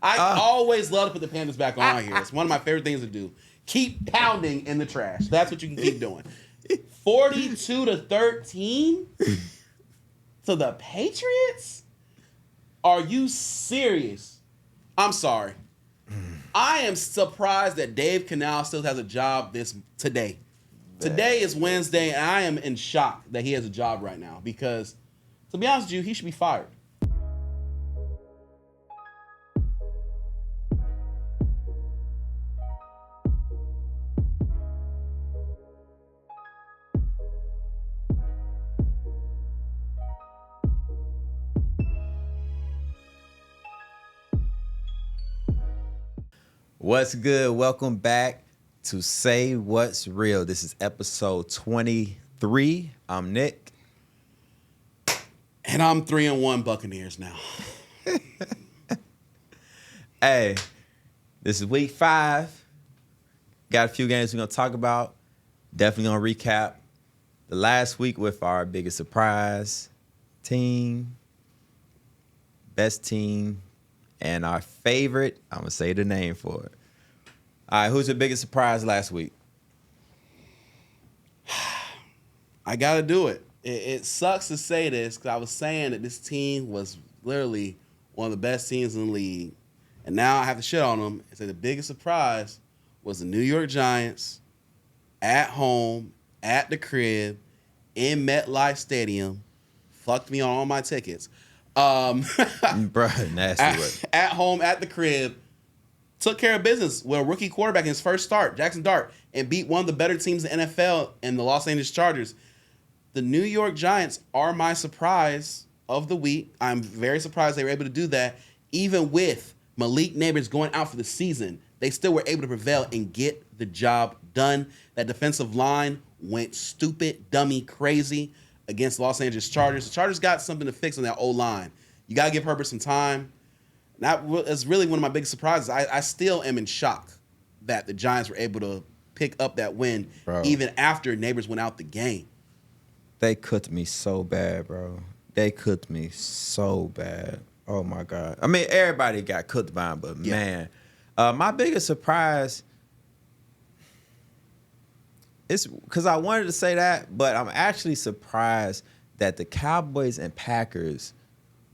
I always love to put the Panthers back on here. It's one of my favorite things to do. Keep pounding in the trash. That's what you can keep doing. 42-13 to the Patriots? Are you serious? I'm sorry. I am surprised that Dave Canal still has a job today. Today is Wednesday, and I am in shock that he has a job right now because, to be honest with you, he should be fired. What's good? Welcome back to Say What's Real. This is episode 23. I'm Nick. And I'm 3-1 Buccaneers now. Hey, this is week 5. Got a few games we're going to talk about. Definitely going to recap the last week with our biggest surprise team, best team, and our favorite. I'm going to say the name for it. All right, who's your biggest surprise last week? I got to do it. It sucks to say this because I was saying that this team was literally one of the best teams in the league. And now I have to shit on them and say the biggest surprise was the New York Giants at home, at the crib, in MetLife Stadium. Fucked me on all my tickets. Bruh, nasty work. At home, at the crib, took care of business with a rookie quarterback in his first start, Jackson Dart, and beat one of the better teams in the NFL in the Los Angeles Chargers. The New York Giants are my surprise of the week. I'm very surprised they were able to do that. Even with Malik Neighbors going out for the season, they still were able to prevail and get the job done. That defensive line went stupid, dummy, crazy against the Los Angeles Chargers. The Chargers got something to fix on that O-line. You got to give Herbert some time. That is really one of my biggest surprises. I still am in shock that the Giants were able to pick up that win, even after Neighbors went out the game. They cooked me so bad, bro. They cooked me so bad. Oh, my God. I mean, everybody got cooked by him, but, man. My biggest surprise is because I wanted to say that, but I'm actually surprised that the Cowboys and Packers,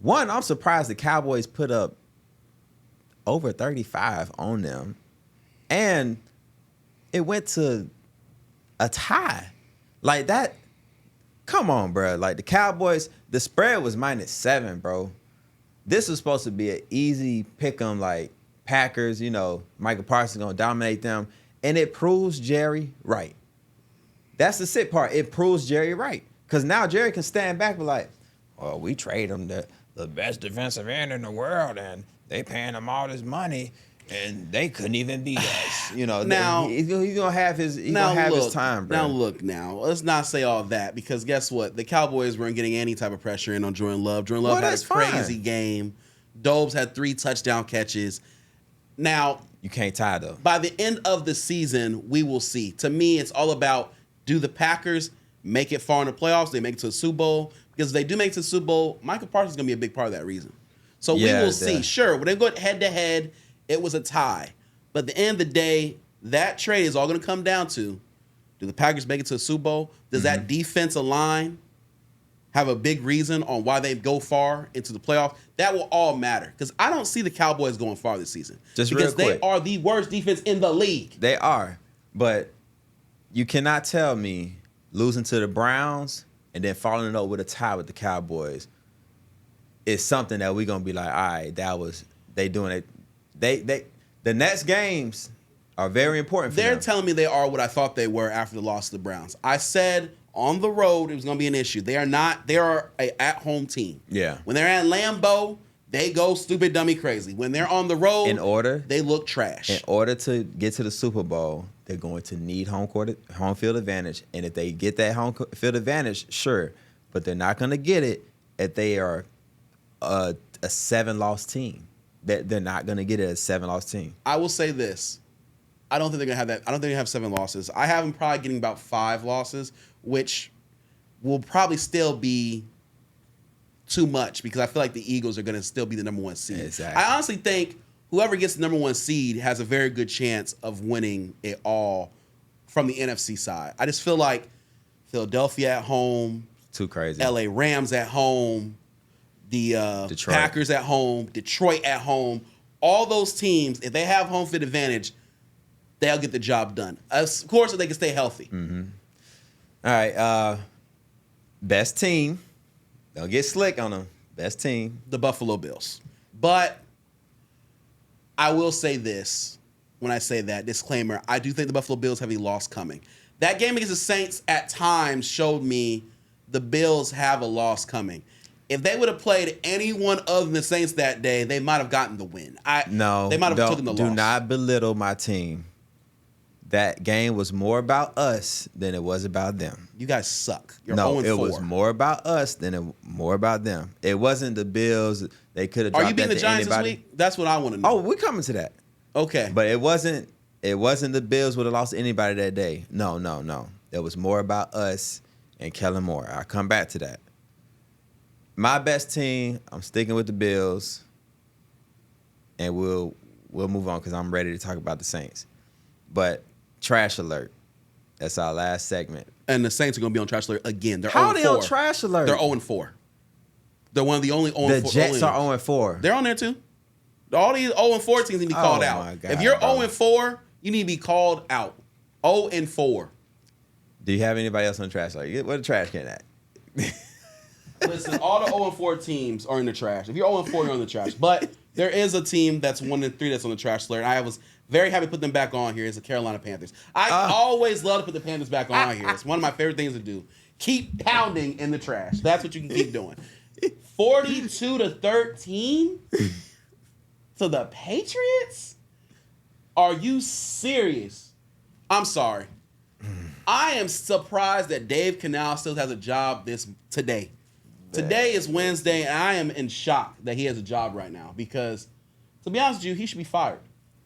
one, I'm surprised the Cowboys put up over 35 on them, and it went to a tie. Like that, come on, bro. Like the Cowboys, the spread was -7, bro. This was supposed to be an easy pick 'em, like Packers, Michael Parsons going to dominate them, and it proves Jerry right. That's the sick part. It proves Jerry right, because now Jerry can stand back and be like, well, we trade him the best defensive end in the world, and they paying him all this money, and they couldn't even beat us. Now he's gonna have his his time, bro. Now let's not say all that, because guess what? The Cowboys weren't getting any type of pressure in on Jordan Love. Jordan Love had a crazy game. Dobbs had 3 touchdown catches. Now you can't tie though. By the end of the season, we will see. To me, it's all about, do the Packers make it far in the playoffs? They make it to the Super Bowl? Because if they do make it to the Super Bowl, Michael Parsons is gonna be a big part of that reason. So we will see. Sure, when they go head to head, it was a tie. But at the end of the day, that trade is all going to come down to, do the Packers make it to the Super Bowl? Does that defensive line have a big reason on why they go far into the playoffs? That will all matter. Because I don't see the Cowboys going far this season. Because they are the worst defense in the league. They are. But you cannot tell me losing to the Browns and then following it up with a tie with the Cowboys is something that we're gonna be like, all right, they doing it. The next games are very important for them. They're telling me they are what I thought they were after the loss to the Browns. I said on the road it was gonna be an issue. They are not. They are a at-home team. Yeah. When they're at Lambeau, they go stupid, dummy, crazy. When they're on the road, they look trash. In order to get to the Super Bowl, they're going to need home field advantage. And if they get that home field advantage, sure, but they're not gonna get it if they are a 7-loss team. They're not going to get it as a 7-loss team. I will say this. I don't think they're going to have that. I don't think they have 7 losses. I have them probably getting about 5 losses, which will probably still be too much because I feel like the Eagles are going to still be the number 1 seed. Exactly. I honestly think whoever gets the number 1 seed has a very good chance of winning it all from the NFC side. I just feel like Philadelphia at home, Too crazy. LA Rams at home, the Detroit. Packers at home, Detroit at home, all those teams, if they have home field advantage, they'll get the job done. Of course, if they can stay healthy. All right. Best team. Don't get slick on them. Best team. The Buffalo Bills. But I will say this when I say that, disclaimer, I do think the Buffalo Bills have a loss coming. That game against the Saints at times showed me the Bills have a loss coming. If they would have played anyone other than the Saints that day, they might have gotten the win. They might have taken the loss. Do not belittle my team. That game was more about us than it was about them. You guys suck. You're No, 0-4. it was more about us than more about them. It wasn't the Bills. They could have Are dropped you beating that the to Giants anybody. this week? That's what I want to know. Oh, we're coming to that. Okay. But it wasn't the Bills would have lost anybody that day. No. It was more about us and Kellen Moore. I'll come back to that. My best team, I'm sticking with the Bills. And we'll move on because I'm ready to talk about the Saints. But trash alert. That's our last segment. And the Saints are going to be on trash alert again. They're How 0-4. are they on trash alert? They're 0-4. They're one of the only 0-4. The Jets are only- 0-4. They're on there too. All these 0-4 teams need to be called Oh, out. my God, if you're bro. 0-4, you need to be called out. 0-4. Do you have anybody else on trash alert? Where the trash can at? Listen, all the 0-4 teams are in the trash. If you're 0-4, you're on the trash. But there is a team that's 1-3 that's on the trash alert. I was very happy to put them back on here. It's the Carolina Panthers. I always love to put the Panthers back on here. It's one of my favorite things to do. Keep pounding in the trash. That's what you can keep doing. 42-13 to the Patriots? Are you serious? I'm sorry. I am surprised that Dave Canal still has a job today. Today is Wednesday, and I am in shock that he has a job right now because, to be honest with you, he should be fired.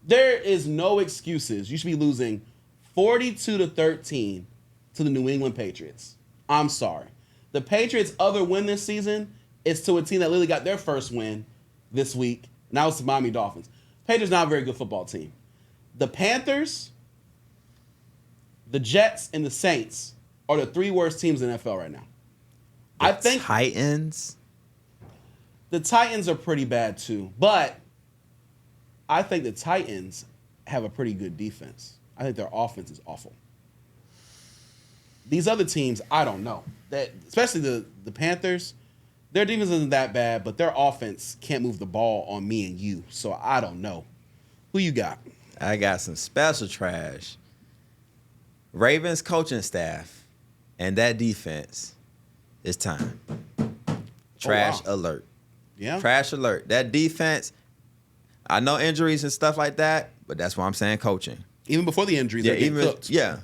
There is no excuses. You should be losing 42-13 to the New England Patriots. I'm sorry. The Patriots' other win this season is to a team that literally got their first win this week, and that was the Miami Dolphins. Patriots not a very good football team. The Panthers, the Jets, and the Saints are the 3 worst teams in the NFL right now. I think Titans. the Titans are pretty bad too, but I think the Titans have a pretty good defense. I think their offense is awful. These other teams, I don't know. Especially the Panthers, their defense isn't that bad, but their offense can't move the ball on me and you. So I don't know. Who you got? I got some special trash. Ravens coaching staff and that defense. It's time. Trash alert. Yeah. Trash alert. That defense, I know injuries and stuff like that, but that's why I'm saying coaching. Even before the injuries, they're getting cooked. Yeah.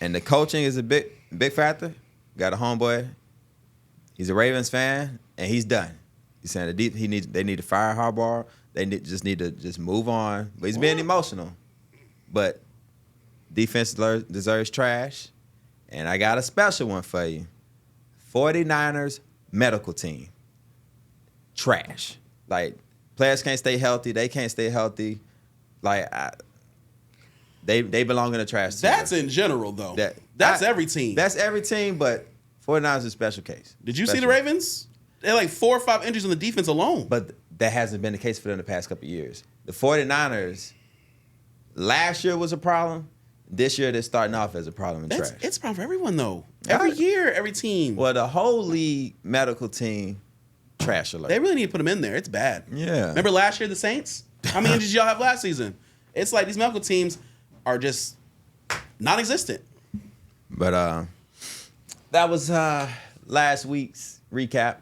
And the coaching is a big factor. Got a homeboy. He's a Ravens fan, and he's done. He's saying they need to fire Harbaugh. They need to move on. But he's being emotional. But defense deserves trash. And I got a special one for you. 49ers medical team. Trash. Like, players can't stay healthy. They can't stay healthy. Like, they belong in the trash. That's in general, though. That's every team. That's every team, but 49ers is a special case. Did you see the Ravens? They had like 4 or 5 injuries on the defense alone. But that hasn't been the case for them the past couple of years. The 49ers, last year was a problem. This year they're starting off as a problem in trash. It's a problem for everyone, though. Every year, every team. Well, the whole league medical team, trash alert. They really need to put them in there. It's bad. Yeah. Remember last year, the Saints? How many injuries y'all have last season? It's like these medical teams are just non-existent. But that was last week's recap.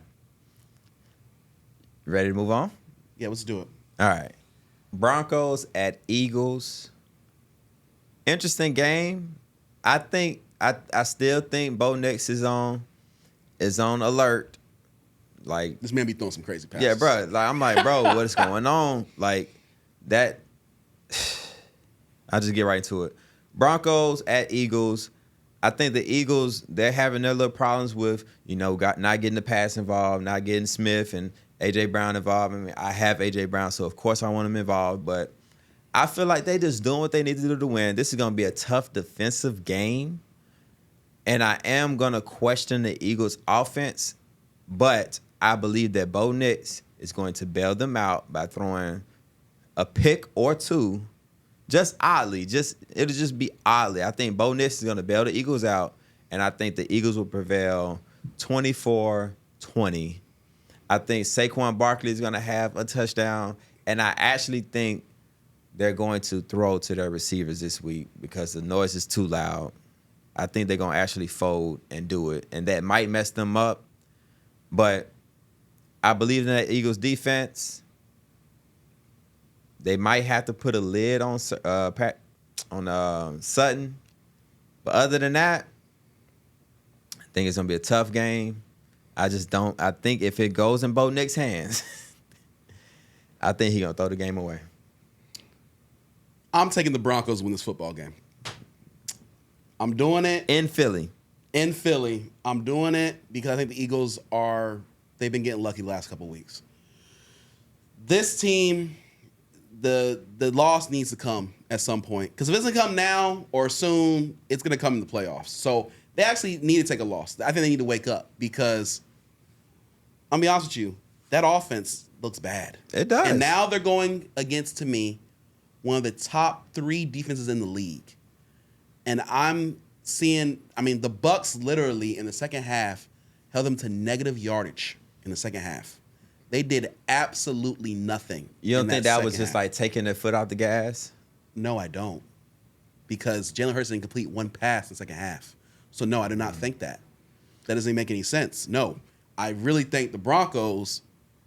Ready to move on? Yeah, let's do it. All right. Broncos at Eagles. Interesting game. I still think Bo Nix is on alert. Like, This man be throwing some crazy passes. yeah, bro. Like, I'm like, bro, what is going on? Like, that. I'll just get right to it. Broncos at Eagles. I think the Eagles, they're having their little problems with, not getting the pass involved, not getting Smith and A.J. Brown involved. I mean, I have A.J. Brown, so of course I want him involved. But I feel like they just doing what they need to do to win. This is going to be a tough defensive game. And I am going to question the Eagles' offense. But I believe that Bo Nix is going to bail them out by throwing a pick or two. Just oddly. It'll just be oddly. I think Bo Nix is going to bail the Eagles out. And I think the Eagles will prevail 24-20. I think Saquon Barkley is going to have a touchdown. And I actually think they're going to throw to their receivers this week because the noise is too loud. I think they're going to actually fold and do it. And that might mess them up. But I believe in that Eagles defense. They might have to put a lid on Sutton. But other than that, I think it's going to be a tough game. I think if it goes in Bo Nix's hands, I think he's going to throw the game away. I'm taking the Broncos to win this football game. I'm doing it. In Philly. I'm doing it because I think the Eagles they've been getting lucky the last couple of weeks. This team, the loss needs to come at some point. Because if it doesn't come now or soon, it's going to come in the playoffs. So they actually need to take a loss. I think they need to wake up because, I'll be honest with you, that offense looks bad. It does. And now they're going against, to me, one of the top 3 defenses in the league. And I'm seeing, the Bucs literally in the second half held them to negative yardage in the second half. They did absolutely nothing. You don't think that was just like taking their foot off the gas? No, I don't. Because Jalen Hurts didn't complete one pass in the second half. So, no, I do not think that. That doesn't make any sense. No. I really think the Broncos,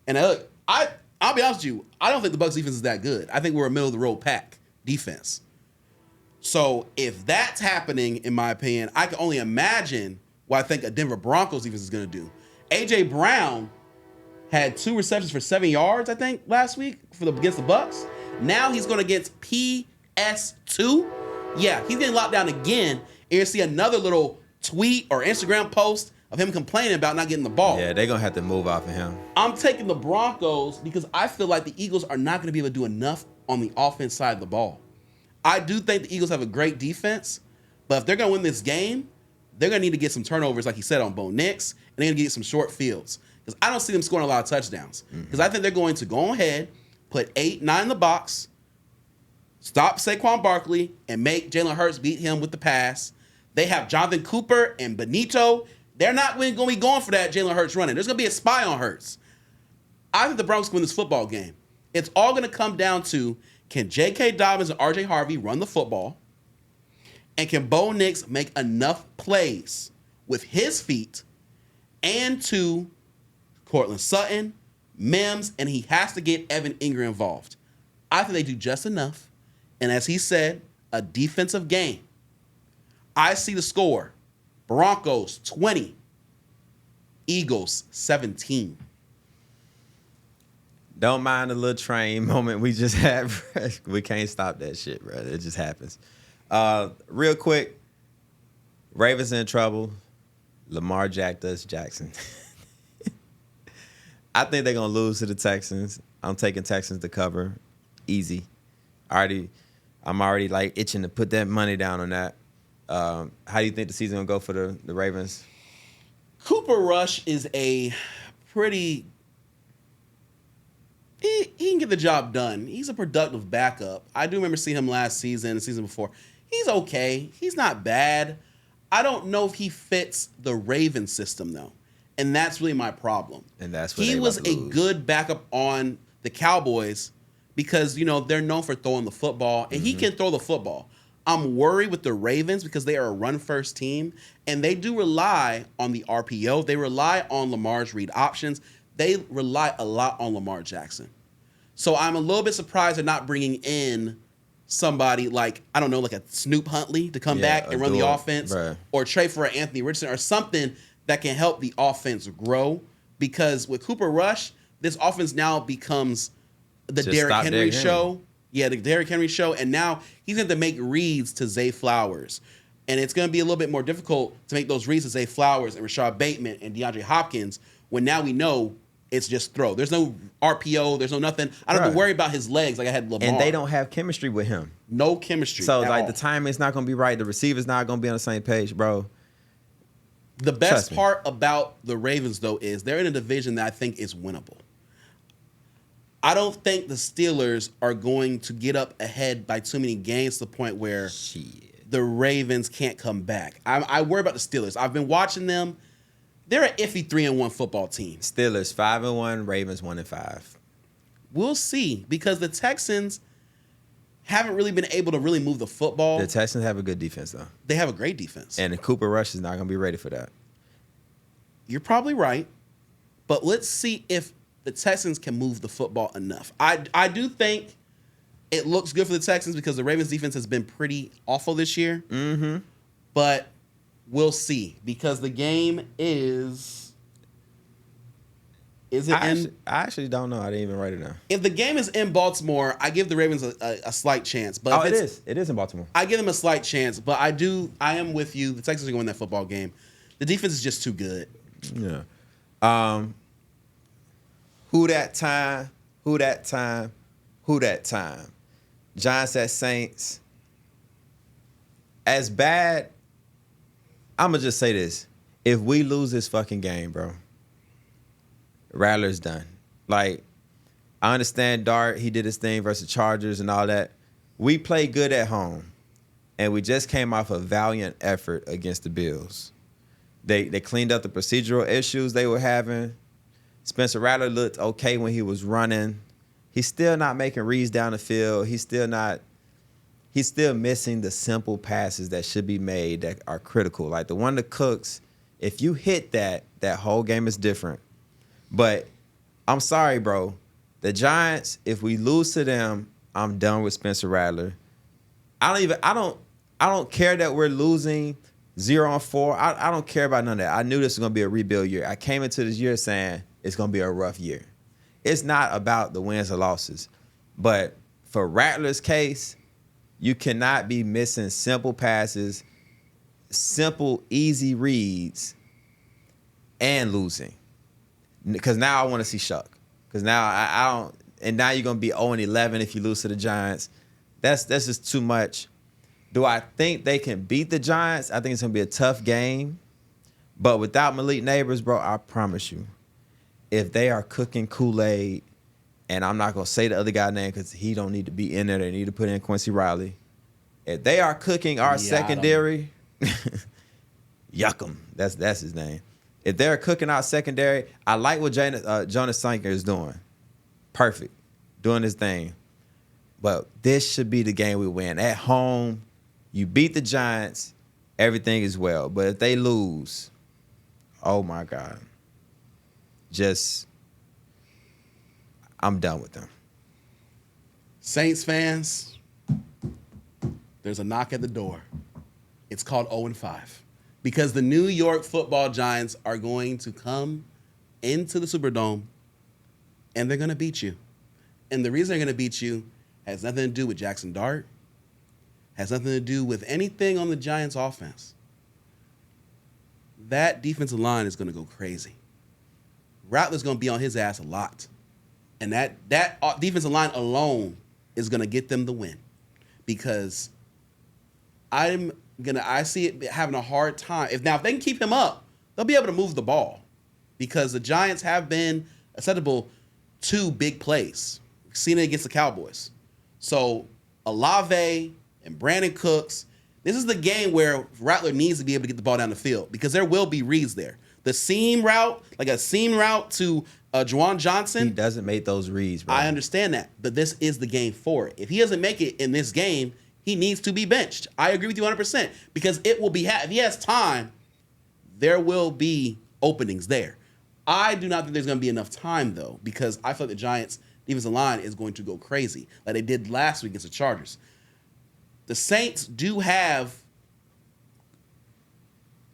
and look, I'll be honest with you, I don't think the Bucs defense is that good. I think we're a middle-of-the-road pack defense. So if that's happening, in my opinion, I can only imagine what I think a Denver Broncos defense is going to do. A.J. Brown had 2 receptions for 7 yards, I think, last week against the Bucs. Now he's going against PS2. Yeah, he's getting locked down again. And you see another little tweet or Instagram post of him complaining about not getting the ball. Yeah, they're going to have to move off of him. I'm taking the Broncos because I feel like the Eagles are not going to be able to do enough on the offense side of the ball. I do think the Eagles have a great defense, but if they're going to win this game, they're going to need to get some turnovers, like you said, on Bo Nix, and they're going to get some short fields. Because I don't see them scoring a lot of touchdowns. Because I think they're going to go ahead, put 8, 9 in the box, stop Saquon Barkley, and make Jalen Hurts beat him with the pass. They have Jonathan Cooper and Benito. They're not going to be going for that Jalen Hurts running. There's going to be a spy on Hurts. I think the Broncos win this football game. It's all going to come down to, can J.K. Dobbins and R.J. Harvey run the football? And can Bo Nix make enough plays with his feet and to Cortland Sutton, Mims, and he has to get Evan Ingram involved. I think they do just enough. And as he said, a defensive game. I see the score. Broncos 20, Eagles 17. Don't mind the little train moment we just had. We can't stop that shit, bro. It just happens. Real quick, Ravens in trouble. Lamar jacked us, Jackson. I think they're going to lose to the Texans. I'm taking Texans to cover. Easy. I'm already like itching to put that money down on that. How do you think the season will go for the Ravens? Cooper Rush is a pretty... He can get the job done. He's a productive backup. I do remember seeing him last season, the season before. He's okay. He's not bad. I don't know if he fits the Ravens system, though. And that's really my problem. And that's what he was a good backup on the Cowboys because, they're known for throwing the football, and he can throw the football. I'm worried with the Ravens because they are a run-first team, and they do rely on the RPO. They rely on Lamar's read options. They rely a lot on Lamar Jackson. So I'm a little bit surprised they're not bringing in somebody like, I don't know, like a Snoop Huntley to come back and run the offense, or trade for an Anthony Richardson or something that can help the offense grow. Because with Cooper Rush, this offense now becomes the Derrick Henry show. Yeah, the Derrick Henry show. And now he's going to make reads to Zay Flowers. And it's going to be a little bit more difficult to make those reads to Zay Flowers and Rashad Bateman and DeAndre Hopkins when now we know It's just throw. There's no RPO. There's no nothing. I don't have to Right. worry about his legs like I had Lamar. And they don't have chemistry with him. No chemistry. So at like all. the timing's not gonna be right. The receiver's not gonna be on the same page, bro. The best Trust me. part about the Ravens, though, is they're in a division that I think is winnable. I don't think the Steelers are going to get up ahead by too many games to the point where Shit. the Ravens can't come back. I worry about the Steelers. I've been watching them. They're an iffy 3-1 football team. Steelers 5-1, Ravens 1-5. We'll see, because the Texans haven't really been able to really move the football. The Texans have a good defense though, They have a great defense. and the Cooper Rush is not gonna be ready for that. You're probably right, but let's see if the Texans can move the football enough. I do think it looks good for the Texans because the Ravens defense has been pretty awful this year. Mm-hmm. But we'll see, because the game is it I actually don't know. I didn't even write it down. if the game is in Baltimore, I give the Ravens a slight chance. But Oh, if it it's- is. It is in Baltimore. I give them a slight chance, but I am with you. The Texans are going to win that football game. The defense is just too good. Yeah. Who that time? Who that time? Who that time? Giants at Saints. As bad, I'm going to just say this. If we lose this fucking game, bro, Rattler's done. Like, I understand Dart, he did his thing versus Chargers and all that. We played good at home, and we just came off a valiant effort against the Bills. They cleaned up the procedural issues they were having. Spencer Rattler looked okay when he was running. He's still not making reads down the field. He's still missing the simple passes that should be made that are critical. Like the one to Cooks, if you hit that whole game is different. But I'm sorry, bro. The Giants, if we lose to them, I'm done with Spencer Rattler. I don't care that we're losing 0-4. I don't care about none of that. I knew this was gonna be a rebuild year. I came into this year saying it's gonna be a rough year. It's not about the wins or losses. But for Rattler's case, you cannot be missing simple passes, simple, easy reads, and losing. Because now I want to see Shuck. Because now I don't, and now you're gonna be 0-11 if you lose to the Giants. That's just too much. Do I think they can beat the Giants? I think it's gonna be a tough game. But without Malik Neighbors, bro, I promise you, if they are cooking Kool-Aid, and I'm not gonna say the other guy's name because he don't need to be in there. They need to put in Quincy Riley. If they are cooking our secondary, Yuckum. That's his name. If they're cooking our secondary, I like what Jonas Sanker is doing. Perfect. Doing his thing. But this should be the game we win. At home, you beat the Giants, everything is well. But if they lose, oh my God. I'm done with them. Saints fans, there's a knock at the door. It's called 0-5. Because the New York Football Giants are going to come into the Superdome and they're going to beat you. And the reason they're going to beat you has nothing to do with Jackson Dart, has nothing to do with anything on the Giants offense. That defensive line is going to go crazy. Rattler's going to be on his ass a lot. And that defensive line alone is going to get them the win. Because I see it having a hard time. If they can keep him up, they'll be able to move the ball. Because the Giants have been acceptable to big plays. We've seen it against the Cowboys. So Olave and Brandon Cooks, this is the game where Rattler needs to be able to get the ball down the field because there will be reads there. The seam route, like a seam route to Juwan Johnson. He doesn't make those reads, bro. I understand that, but this is the game for it. If he doesn't make it in this game, he needs to be benched. I agree with you 100% because it will be, if he has time, there will be openings there. I do not think there's going to be enough time, though, because I feel like the Giants' defensive line is going to go crazy like they did last week against the Chargers. The Saints do have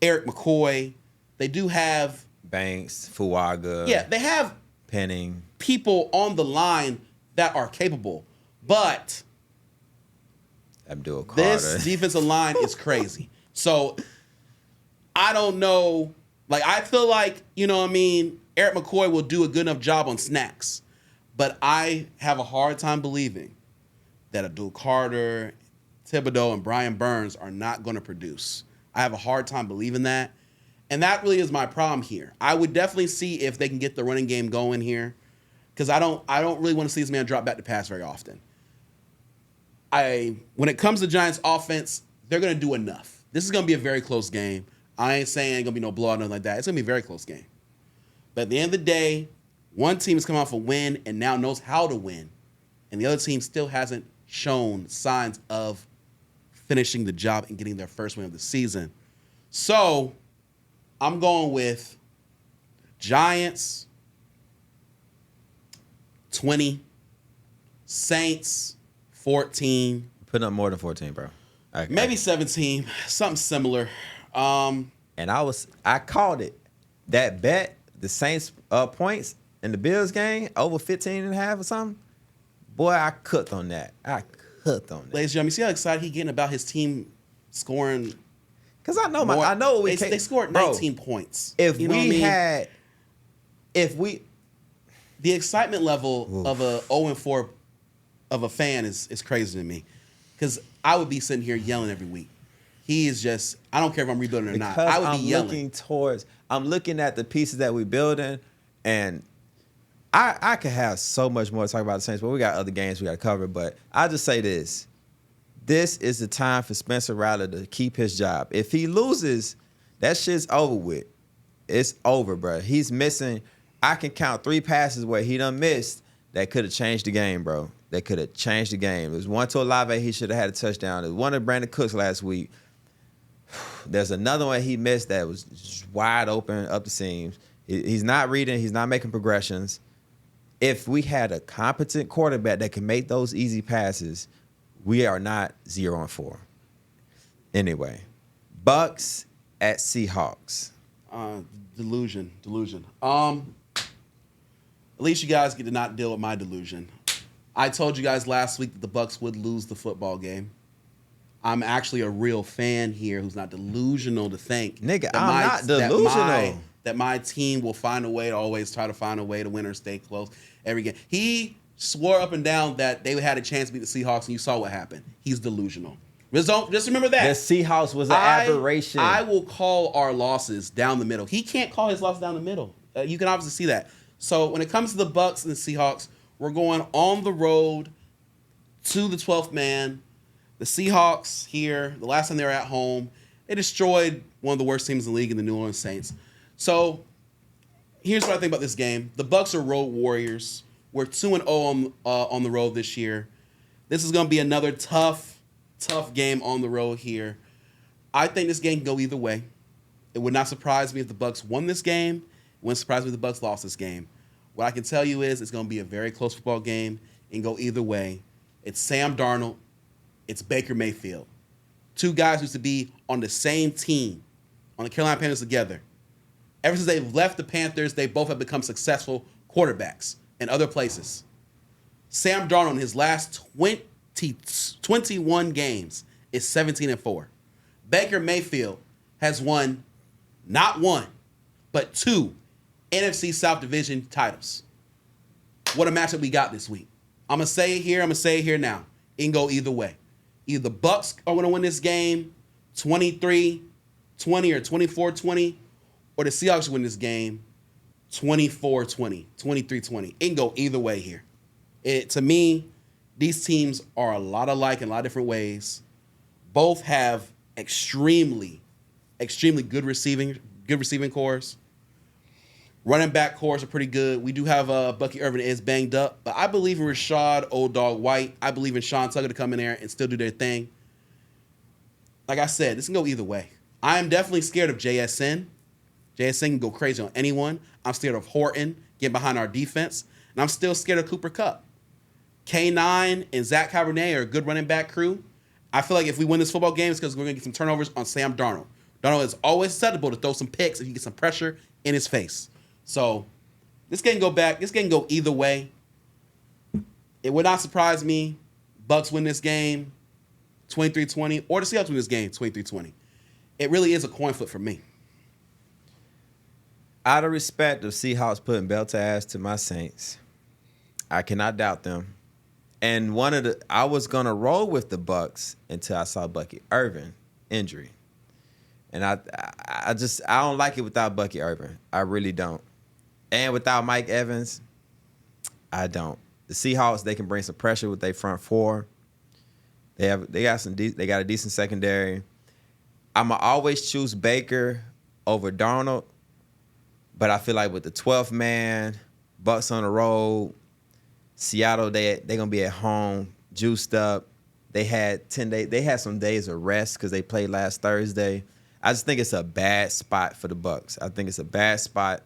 Eric McCoy. They do have Banks, Fuaga. Yeah, they have Penning. people on the line that are capable, but Abdul Carter. this defensive line is crazy. So I don't know. Like, I feel like, you know what I mean? Eric McCoy will do a good enough job on snacks. But I have a hard time believing that Abdul Carter, Thibodeau, and Brian Burns are not going to produce. I have a hard time believing that. And that really is my problem here. I would definitely see if they can get the running game going here, because I don't really want to see this man drop back to pass very often. When it comes to Giants offense, they're going to do enough. This is going to be a very close game. I ain't saying it's going to be no blowout or nothing like that. It's going to be a very close game. But at the end of the day, one team has come off a win and now knows how to win, and the other team still hasn't shown signs of finishing the job and getting their first win of the season. So I'm going with Giants 20, Saints 14. Putting up more than 14, bro. Maybe 17, something similar. And I called it. That bet, the Saints points in the Bills game, over 15 and a half or something. Boy, I cooked on that. Ladies and gentlemen, you see how excited he's getting about his team scoring? Because I know what they scored 19 points. The excitement level of a 0-4 of a fan is crazy to me, because I would be sitting here yelling every week. He is just, I don't care if I'm rebuilding or not. I would be yelling. I'm looking at the pieces that we're building, and I could have so much more to talk about the Saints, but we got other games we got to cover. But I'll just say this. This is the time for Spencer Rattler to keep his job. If he loses, that shit's over with. It's over, bro. He's missing. I can count 3 passes where he done missed that could have changed the game, bro. That could have changed the game. There's one to Olave, he should have had a touchdown. There's one to Brandon Cooks last week. There's another one he missed that was just wide open up the seams. He's not reading. He's not making progressions. If we had a competent quarterback that can make those easy passes, we are not 0-4. Anyway, Bucks at Seahawks. Delusion. At least you guys get to not deal with my delusion. I told you guys last week that the Bucks would lose the football game. I'm actually a real fan here who's not delusional to think. Nigga, I'm not delusional. That my team will find a way to always try to find a way to win or stay close every game. He swore up and down that they had a chance to beat the Seahawks, and you saw what happened. He's delusional. Just remember that. The Seahawks was an aberration. I will call our losses down the middle. He can't call his losses down the middle. You can obviously see that. So when it comes to the Bucks and the Seahawks, we're going on the road to the 12th man. The Seahawks here, the last time they were at home, they destroyed one of the worst teams in the league in the New Orleans Saints. So here's what I think about this game. The Bucks are road warriors. We're 2-0 on the road this year. This is going to be another tough game on the road here. I think this game can go either way. It would not surprise me if the Bucks won this game. It wouldn't surprise me if the Bucks lost this game. What I can tell you is it's going to be a very close football game and go either way. It's Sam Darnold. It's Baker Mayfield. 2 guys who used to be on the same team, on the Carolina Panthers together. Ever since they've left the Panthers, they both have become successful quarterbacks in other places. Sam Darnold in his last 21 games is 17-4. Baker Mayfield has won not 1, but 2 NFC South Division titles. What a matchup we got this week. I'm going to say it here. I'm going to say it here now. It can go either way. Either the Bucks are going to win this game 23-20 or 24-20, or the Seahawks win this game 24-20, 23-20. It can go either way here. To me, these teams are a lot alike in a lot of different ways. Both have extremely good receiving cores. Running back cores are pretty good. We do have Bucky Irvin is banged up, but I believe in Rashad Old Dog White. I believe in Sean Tucker to come in there and still do their thing. Like I said, this can go either way. I am definitely scared of JSN. JSN can go crazy on anyone. I'm scared of Horton getting behind our defense, and I'm still scared of Cooper Kupp. K9 and Zach Cabernet are a good running back crew. I feel like if we win this football game, it's because we're going to get some turnovers on Sam Darnold. Darnold is always susceptible to throw some picks if you get some pressure in his face. So this game go back. This game go either way. It would not surprise me. Bucks win this game 23-20, or the Seahawks win this game 23-20. It really is a coin flip for me. Out of respect of Seahawks putting belt to ass to my Saints, I cannot doubt them. And I was gonna roll with the Bucks until I saw Bucky Irvin injury, and I don't like it without Bucky Irvin. I really don't. And without Mike Evans, I don't. The Seahawks, they can bring some pressure with their front four. They got a decent secondary. I'ma always choose Baker over Darnold, but I feel like with the 12th man, Bucks on the road, Seattle, they gonna be at home, juiced up. They had 10 days. They had some days of rest because they played last Thursday. I just think it's a bad spot for the Bucks. I think it's a bad spot.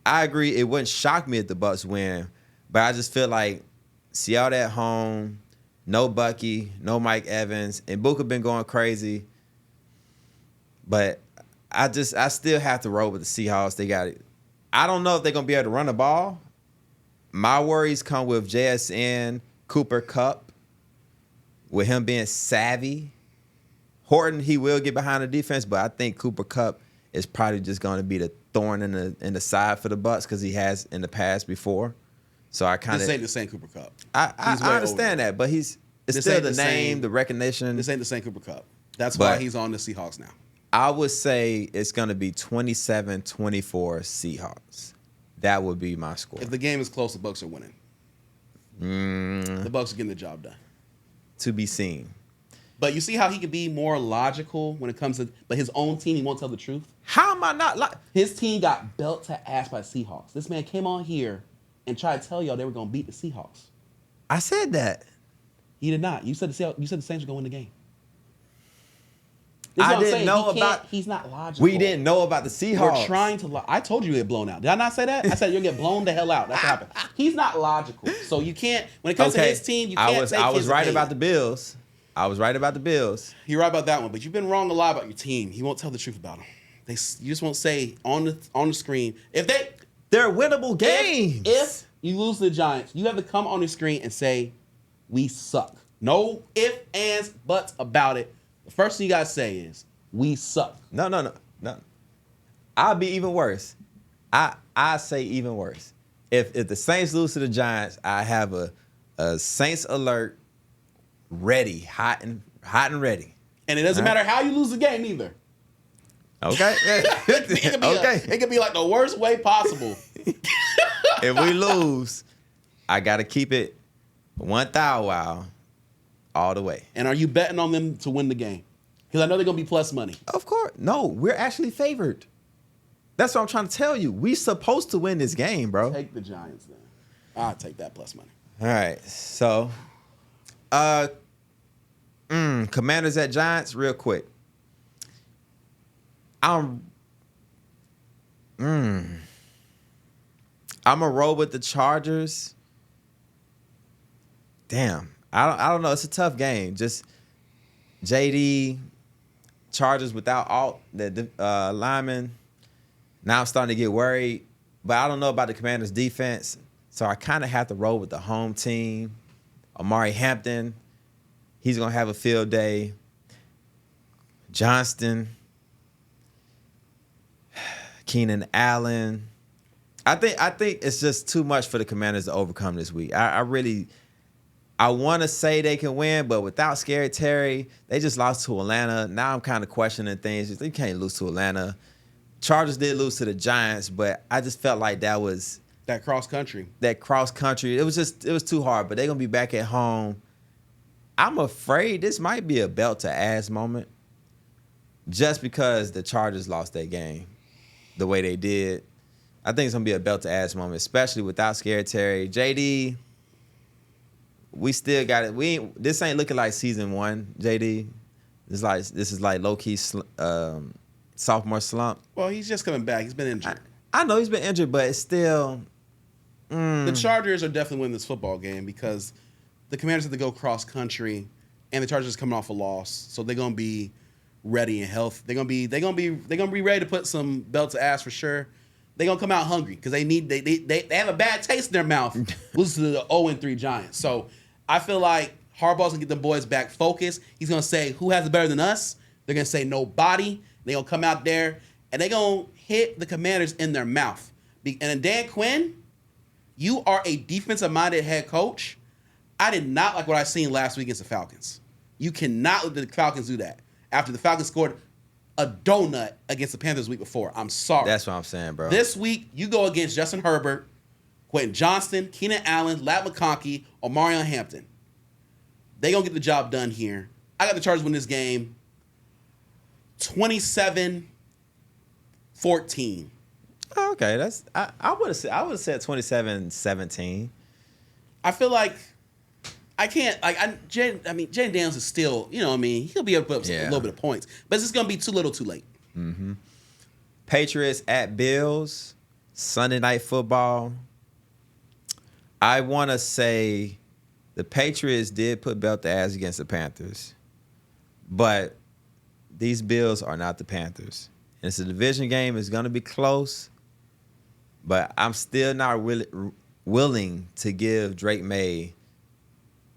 I agree. It wouldn't shock me if the Bucks win, but I just feel like Seattle at home, no Bucky, no Mike Evans, and Booker been going crazy. But I still have to roll with the Seahawks. They got it. I don't know if they're gonna be able to run the ball. My worries come with JSN, Cooper Kupp, with him being savvy. Horton, he will get behind the defense, but I think Cooper Kupp is probably just going to be the thorn in the side for the Bucks because he has in the past before. So I kind of this ain't the same Cooper Kupp. I understand that, but it's still the name, the recognition. This ain't the same Cooper Kupp. That's why he's on the Seahawks now. I would say it's going to be 27-24 Seahawks. That would be my score. If the game is close, the Bucks are winning. The Bucks are getting the job done. To be seen. But you see how he could be more logical when it comes to, but his own team, he won't tell the truth. How am I not? His team got belt to ass by the Seahawks. This man came on here and tried to tell y'all they were going to beat the Seahawks. I said that. He did not. You said the Saints were going to win the game. I didn't know about. He's not logical. We didn't know about the Seahawks. We're trying to. I told you you get blown out. Did I not say that? I said you'll get blown the hell out. That's what happened. He's not logical. So you can't. When it comes to his team, you can't take his opinion. I was right about the Bills. You're right about that one, but you've been wrong a lot about your team. He won't tell the truth about them. You just won't say on the screen they're winnable games. If you lose to the Giants, you have to come on the screen and say we suck. No ifs, ands, buts about it. The first thing you gotta say is we suck. No. I'll be even worse. I say even worse. If the Saints lose to the Giants, I have a Saints alert ready, hot and ready. And it doesn't matter how you lose the game either. Okay. It could be like the worst way possible. If we lose, I gotta keep it 1,000 all the way. And are you betting on them to win the game? Because I know they're gonna be plus money. Of course. No, we're actually favored. That's what I'm trying to tell you. We supposed to win this game, bro. Take the Giants then. I'll take that plus money. All right. So, Commanders at Giants, real quick. I'm a roll with the Chargers. Damn. I don't know. It's a tough game. Just JD, Chargers without Alt, the lineman. Now I'm starting to get worried. But I don't know about the Commanders' defense. So I kind of have to roll with the home team. Amari Hampton, he's going to have a field day. Johnston, Keenan Allen. I think it's just too much for the Commanders to overcome this week. I want to say they can win, but without Scary Terry, they just lost to Atlanta. Now I'm kind of questioning things. You can't lose to Atlanta. Chargers did lose to the Giants, but I just felt like that was that cross country. It was too hard. But they're gonna be back at home. I'm afraid this might be a belt to ass moment, just because the Chargers lost that game the way they did. I think it's gonna be a belt to ass moment, especially without Scary Terry. JD, we still got it. This ain't looking like season 1, JD. This is like low key sophomore slump. Well, he's just coming back. He's been injured. I know he's been injured, but it's still. The Chargers are definitely winning this football game because the Commanders have to go cross country, and the Chargers are coming off a loss, so they're gonna be ready and healthy. They're gonna be ready to put some belt to ass for sure. They're gonna come out hungry because they have a bad taste in their mouth losing to the 0-3 Giants. So I feel like Harbaugh's gonna get them boys back focused. He's gonna say, who has it better than us? They're gonna say nobody. They're gonna come out there and hit the Commanders in their mouth. And Dan Quinn, you are a defensive-minded head coach. I did not like what I seen last week against the Falcons. You cannot let the Falcons do that. After the Falcons scored a donut against the Panthers the week before. I'm sorry. That's what I'm saying, bro. This week, you go against Justin Herbert, Quentin Johnston, Keenan Allen, Lat McConkey, or Marion Hampton. They going to get the job done here. I got the Chargers win this game 27-14. Okay, that's I would have said 27-17. I feel like I can't Jaden Daniels is still, you know what I mean, he'll be able to put up a little bit of points. But it's just gonna be too little too late. Mm-hmm. Patriots at Bills, Sunday Night Football. I wanna say the Patriots did put belt to ass against the Panthers. But these Bills are not the Panthers. And it's a division game, it's gonna be close. But I'm still not really willing to give Drake May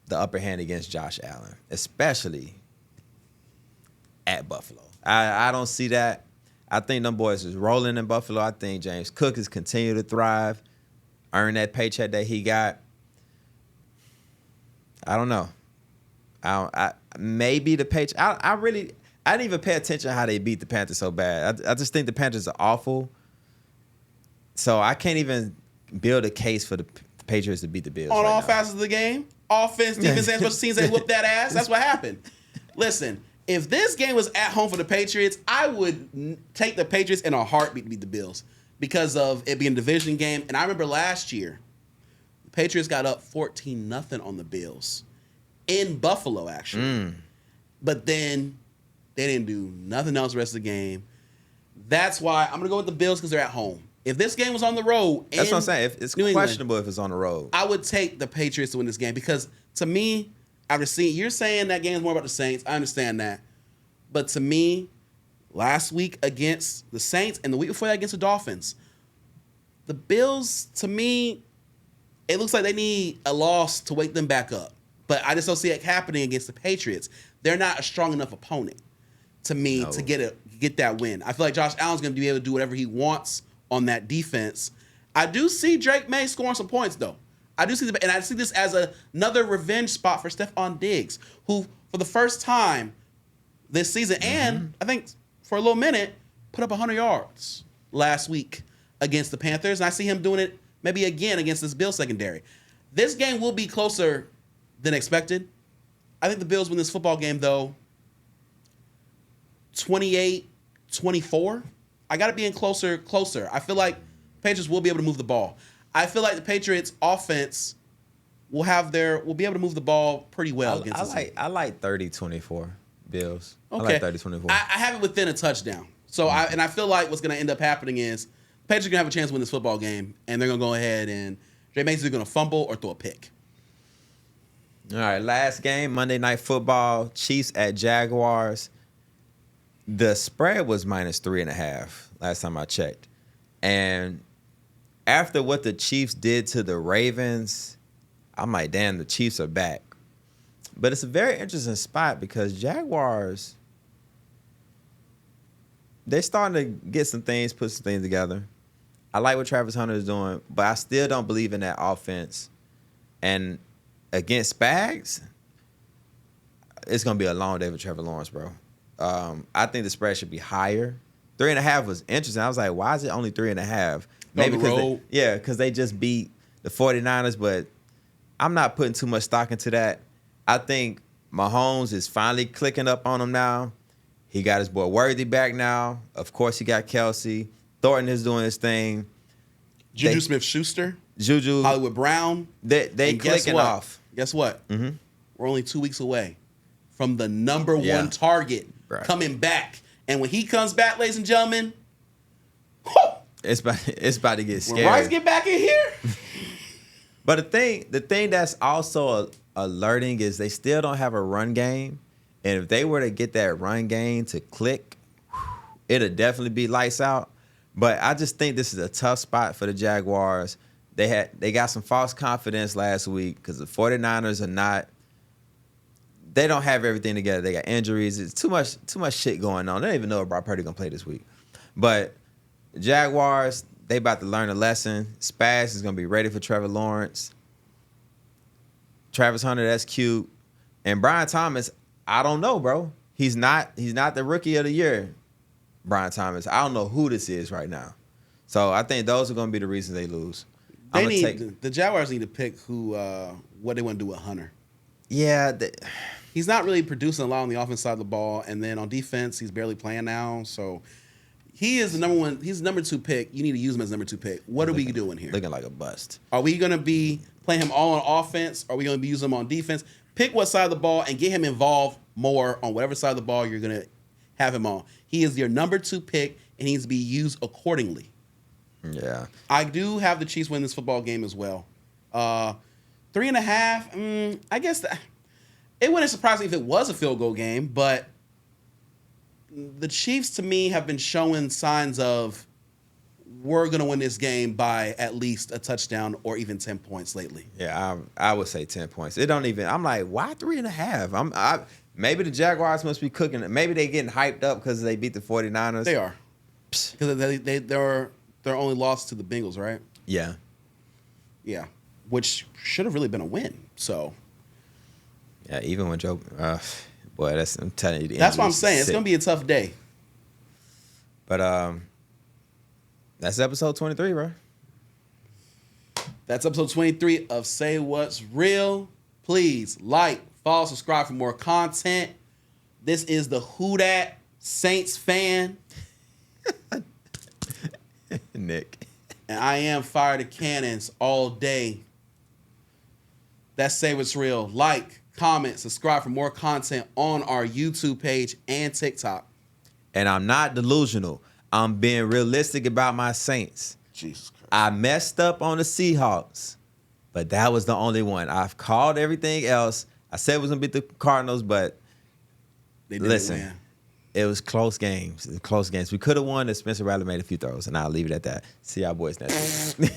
the upper hand against Josh Allen, especially at Buffalo. I don't see that. I think them boys is rolling in Buffalo. I think James Cook is continue to thrive, earn that paycheck that he got. I don't know. Maybe the Patriots. I didn't even pay attention how they beat the Panthers so bad. I just think the Panthers are awful. So I can't even build a case for the Patriots to beat the Bills. On right all now. facets of the game, offense, defense, and special teams, they whooped that ass. That's what happened. Listen, if this game was at home for the Patriots, I would take the Patriots in a heartbeat to beat the Bills because of it being a division game. And I remember last year, the Patriots got up 14-0 on the Bills in Buffalo, actually. But then they didn't do nothing else the rest of the game. That's why I'm going to go with the Bills because they're at home. If this game was on the road, that's what I'm saying. It's New questionable England, if it's on the road. I would take the Patriots to win this game because, to me, after seeing you're saying that game is more about the Saints. I understand that, but to me, last week against the Saints and the week before that against the Dolphins, the Bills, to me, it looks like they need a loss to wake them back up. But I just don't see it happening against the Patriots. They're not a strong enough opponent to me to get that win. I feel like Josh Allen's going to be able to do whatever he wants on that defense. I do see Drake May scoring some points, though. I see this as another revenge spot for Stephon Diggs, who, for the first time this season, and I think for a little minute, put up 100 yards last week against the Panthers. And I see him doing it maybe again against this Bills secondary. This game will be closer than expected. I think the Bills win this football game, though, 28-24. I got to be in closer. I feel like Patriots will be able to move the ball. I feel like the Patriots offense will be able to move the ball pretty well against us. I like 30-24 Bills. Okay. I like 30-24. I have it within a touchdown. So I feel like what's going to end up happening is Patriots are going to have a chance to win this football game, and they're going to go ahead and Jay Mays is going to fumble or throw a pick. All right, last game, Monday Night Football, Chiefs at Jaguars. The spread was -3.5 last time I checked. And after what the Chiefs did to the Ravens, I'm like, damn, the Chiefs are back. But it's a very interesting spot because Jaguars, they're starting to get some things, put some things together. I like what Travis Hunter is doing, but I still don't believe in that offense. And against Spags, it's going to be a long day for Trevor Lawrence, bro. I think the spread should be higher. 3.5 was interesting. I was like, why is it only 3.5? Maybe because they just beat the 49ers, but I'm not putting too much stock into that. I think Mahomes is finally clicking up on him now. He got his boy Worthy back now. Of course, he got Kelsey. Thornton is doing his thing. Juju Smith-Schuster. Juju. Hollywood Brown. They clicking off. Guess what? Mm-hmm. We're only 2 weeks away from the number one target coming back. And when he comes back, ladies and gentlemen, it's about to get scary. When Rice get back in here. But the thing that's also alerting is they still don't have a run game. And if they were to get that run game to click, it'll definitely be lights out. But I just think this is a tough spot for the Jaguars. They got some false confidence last week because the 49ers are not. They don't have everything together. They got injuries. It's too much shit going on. They don't even know if Brock Purdy gonna play this week. But The Jaguars, they about to learn a lesson. Spaz is gonna be ready for Trevor Lawrence. Travis Hunter, that's cute. And Brian Thomas, I don't know, bro. He's not the rookie of the year. Brian Thomas. I don't know who this is right now. So I think those are gonna be the reasons they lose. The Jaguars need to pick what they want to do with Hunter. Yeah. He's not really producing a lot on the offense side of the ball, and then on defense, he's barely playing now. So he is the number one. He's the number 2 pick. You need to use him as number 2 pick. What are we doing here? Looking like a bust. Are we going to be playing him all on offense? Are we going to be using him on defense? Pick what side of the ball and get him involved more on whatever side of the ball you're going to have him on. He is your number 2 pick and he needs to be used accordingly. Yeah. I do have the Chiefs win this football game as well. 3.5. I guess it wouldn't surprise me if it was a field goal game, but the Chiefs to me have been showing signs of we're going to win this game by at least a touchdown or even 10 points lately. Yeah, I would say 10 points. It don't even. I'm like, why 3.5? Maybe the Jaguars must be cooking. Maybe they getting hyped up because they beat the 49ers. They are. Because they're only lost to the Bengals, right? Yeah. Yeah. Which should have really been a win. So. Yeah, even when Joe. Boy, I'm telling you. That's what I'm saying. It's going to be a tough day. But that's episode 23, bro. That's episode 23 of Say What's Real. Please like, follow, subscribe for more content. This is the Who Dat Saints fan. Nick. And I am Fire the Cannons all day. That's Say What's Real. Like, comment, subscribe for more content on our YouTube page and TikTok. And I'm not delusional. I'm being realistic about my Saints. Jesus Christ. I messed up on the Seahawks, but that was the only one. I've called everything else. I said it was going to beat the Cardinals, but They did listen, win. it was close games. We could have won if Spencer Rattler made a few throws, and I'll leave it at that. See y'all boys next week.